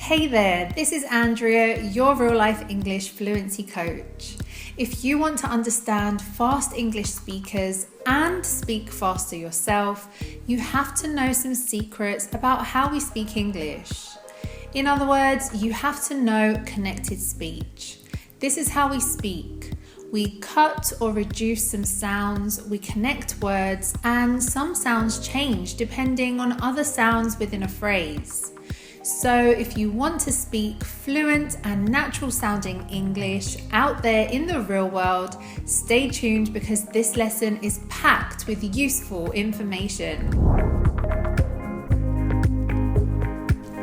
Hey there, this is Andrea, your real life English fluency coach. If you want to understand fast English speakers and speak faster yourself, you have to know some secrets about how we speak English. In other words, you have to know connected speech. This is how we speak. We cut or reduce some sounds, we connect words, and some sounds change depending on other sounds within a phrase. So if you want to speak fluent and natural sounding English out there in the real world, stay tuned because this lesson is packed with useful information.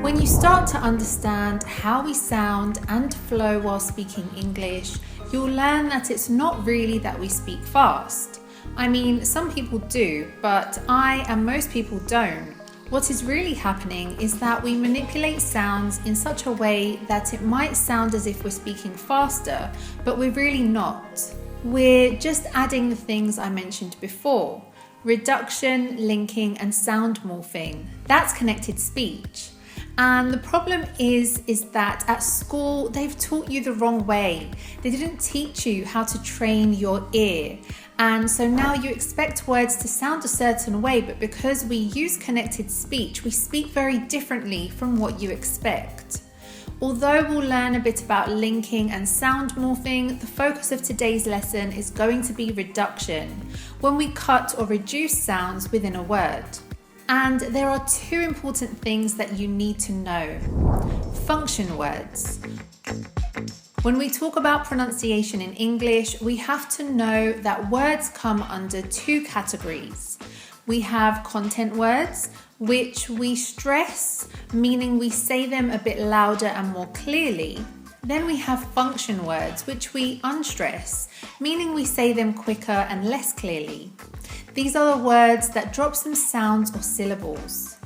When you start to understand how we sound and flow while speaking English, you'll learn that it's not really that we speak fast. I mean, some people do, but I and most people don't. What is really happening is that we manipulate sounds in such a way that it might sound as if we're speaking faster, but we're really not. We're just adding the things I mentioned before: reduction, linking, and sound morphing. That's connected speech. And the problem is that at school, they've taught you the wrong way. They didn't teach you how to train your ear. And so now you expect words to sound a certain way, but because we use connected speech, we speak very differently from what you expect. Although we'll learn a bit about linking and sound morphing, the focus of today's lesson is going to be reduction, when we cut or reduce sounds within a word. And there are two important things that you need to know. Function words. When we talk about pronunciation in English, we have to know that words come under two categories. We have content words, which we stress, meaning we say them a bit louder and more clearly. Then we have function words, which we unstress, meaning we say them quicker and less clearly. These are the words that drop some sounds or syllables.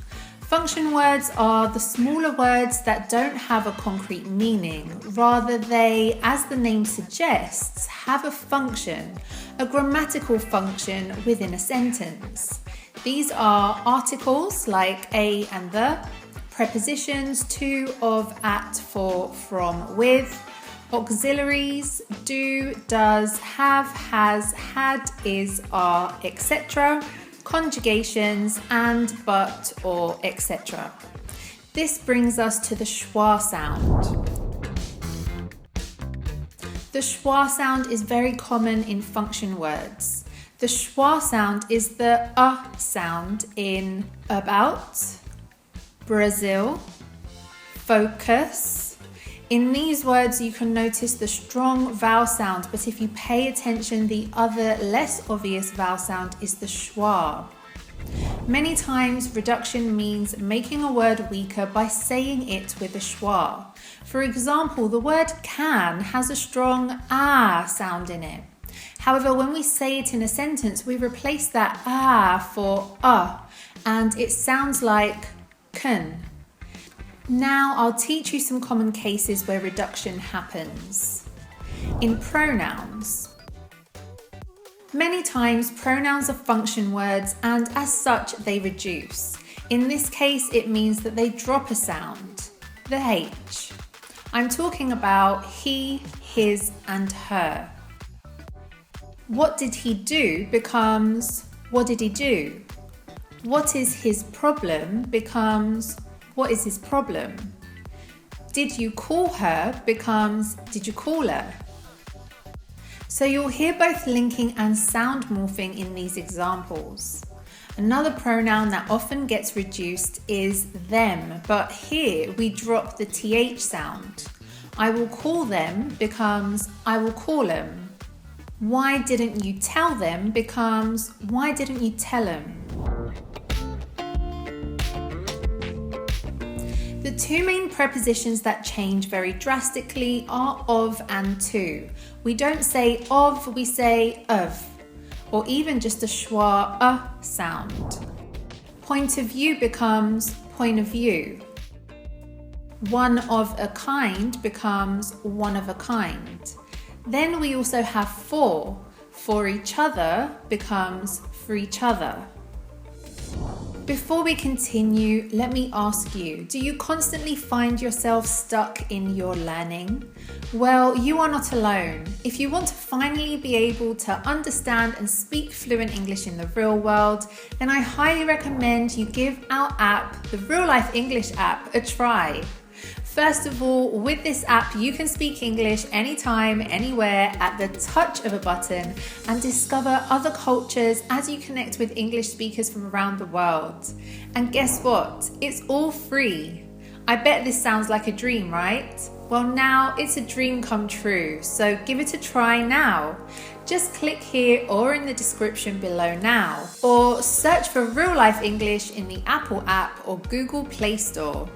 Function words are the smaller words that don't have a concrete meaning. Rather, they, as the name suggests, have a function, a grammatical function within a sentence. These are articles like a and the, prepositions to, of, at, for, from, with, auxiliaries, do, does, have, has, had, is, are, etc., conjugations, and, but, or, etc. This brings us to the schwa sound. The schwa sound is very common in function words. The schwa sound is the sound in about, Brazil, focus. In these words, you can notice the strong vowel sound, but if you pay attention, the other less obvious vowel sound is the schwa. Many times, reduction means making a word weaker by saying it with a schwa. For example, the word can has a strong sound in it. However, when we say it in a sentence, we replace that for and it sounds like can. Now I'll teach you some common cases where reduction happens. In pronouns. Many times pronouns are function words and as such they reduce. In this case it means that they drop a sound, the H. I'm talking about he, his and her. What did he do becomes what did he do? What is his problem becomes what is his problem? Did you call her becomes did you call her? So you'll hear both linking and sound morphing in these examples. Another pronoun that often gets reduced is them, but here we drop the th sound. I will call them becomes I will call them. Why didn't you tell them becomes why didn't you tell them? The two main prepositions that change very drastically are of and to. We don't say of, we say of, or even just a schwa sound. Point of view becomes point of view. One of a kind becomes one of a kind. Then we also have for each other becomes for each other. Before we continue, let me ask you, do you constantly find yourself stuck in your learning? Well, you are not alone. If you want to finally be able to understand and speak fluent English in the real world, then I highly recommend you give our app, the Real Life English app, a try. First of all, with this app, you can speak English anytime, anywhere, at the touch of a button and discover other cultures as you connect with English speakers from around the world. And guess what? It's all free. I bet this sounds like a dream, right? Well, now it's a dream come true, so give it a try now. Just click here or in the description below now, or search for Real Life English in the Apple app or Google Play Store.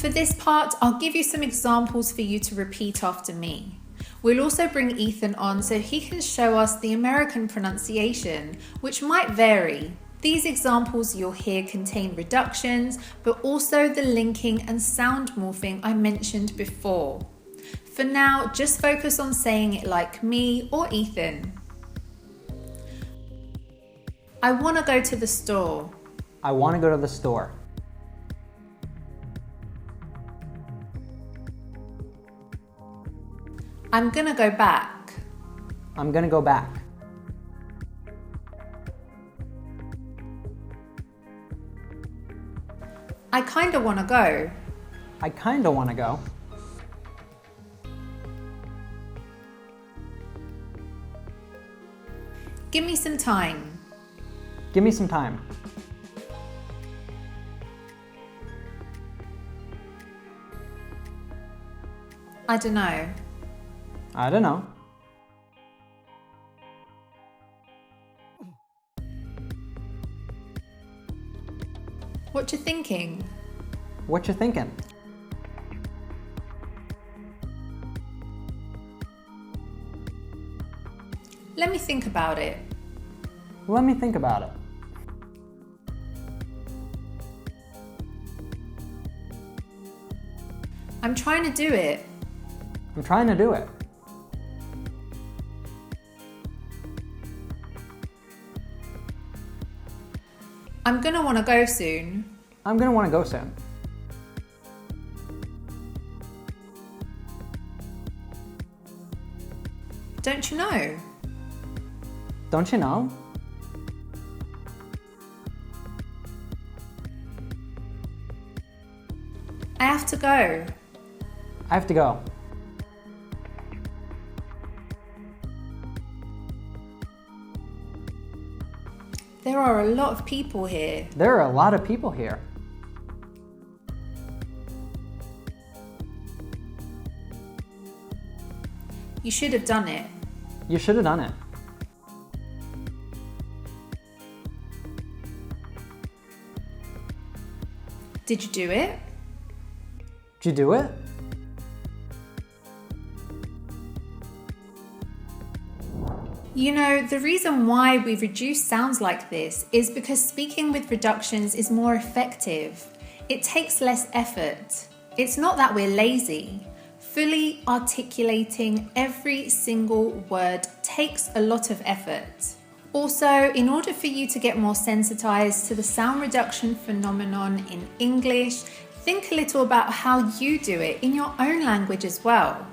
For this part, I'll give you some examples for you to repeat after me. We'll also bring Ethan on so he can show us the American pronunciation, which might vary. These examples you'll hear contain reductions, but also the linking and sound morphing I mentioned before. For now, just focus on saying it like me or Ethan. I want to go to the store. I want to go to the store. I'm gonna go back. I'm gonna go back. I kinda wanna go. I kinda wanna go. Give me some time. Give me some time. I don't know. I don't know. What you thinking? What you thinking? Let me think about it. Let me think about it. I'm trying to do it. I'm trying to do it. I'm gonna wanna go soon. I'm gonna wanna go soon. Don't you know? Don't you know? I have to go. I have to go. There are a lot of people here. There are a lot of people here. You should have done it. You should have done it. Did you do it? Did you do it? You know, the reason why we reduce sounds like this is because speaking with reductions is more effective. It takes less effort. It's not that we're lazy. Fully articulating every single word takes a lot of effort. Also, in order for you to get more sensitized to the sound reduction phenomenon in English, think a little about how you do it in your own language as well.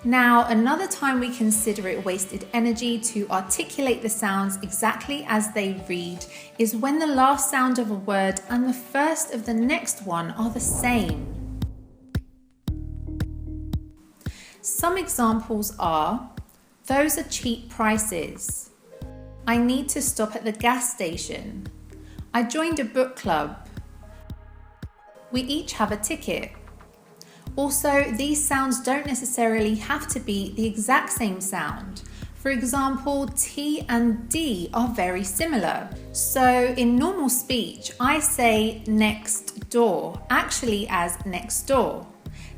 Now, another time we consider it wasted energy to articulate the sounds exactly as they read is when the last sound of a word and the first of the next one are the same. Some examples are, those are cheap prices. I need to stop at the gas station. I joined a book club. We each have a ticket. Also, these sounds don't necessarily have to be the exact same sound. For example, T and D are very similar. So in normal speech, I say next door, actually as next door.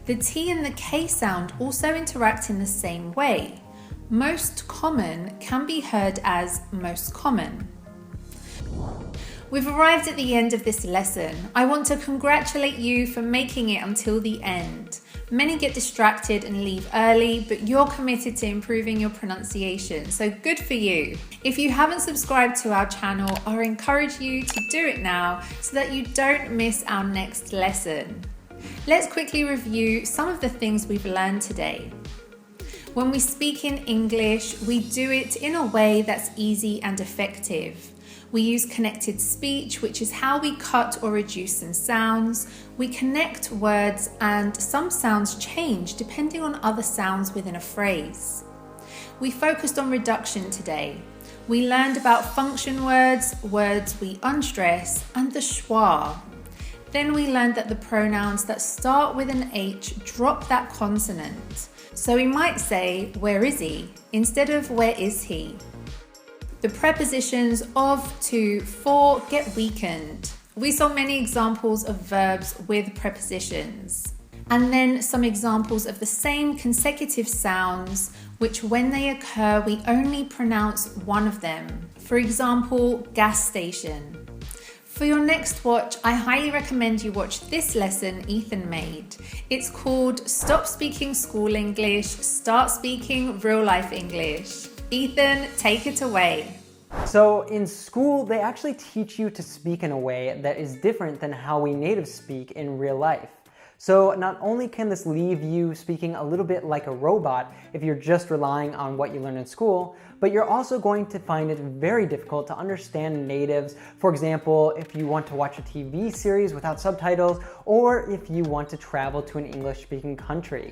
The T and the K sound also interact in the same way. Most common can be heard as most common. We've arrived at the end of this lesson. I want to congratulate you for making it until the end. Many get distracted and leave early, but you're committed to improving your pronunciation, so good for you. If you haven't subscribed to our channel, I encourage you to do it now so that you don't miss our next lesson. Let's quickly review some of the things we've learned today. When we speak in English, we do it in a way that's easy and effective. We use connected speech, which is how we cut or reduce some sounds. We connect words, and some sounds change depending on other sounds within a phrase. We focused on reduction today. We learned about function words, words we unstress, and the schwa. Then we learned that the pronouns that start with an H drop that consonant. So we might say, where is he? Instead of where is he? The prepositions of, to, for get weakened. We saw many examples of verbs with prepositions. And then some examples of the same consecutive sounds, which when they occur, we only pronounce one of them. For example, gas station. For your next watch, I highly recommend you watch this lesson Ethan made. It's called Stop Speaking School English, Start Speaking Real Life English. Ethan, take it away. So in school, they actually teach you to speak in a way that is different than how we native speak in real life. So not only can this leave you speaking a little bit like a robot if you're just relying on what you learn in school, but you're also going to find it very difficult to understand natives. For example, if you want to watch a TV series without subtitles, or if you want to travel to an English-speaking country.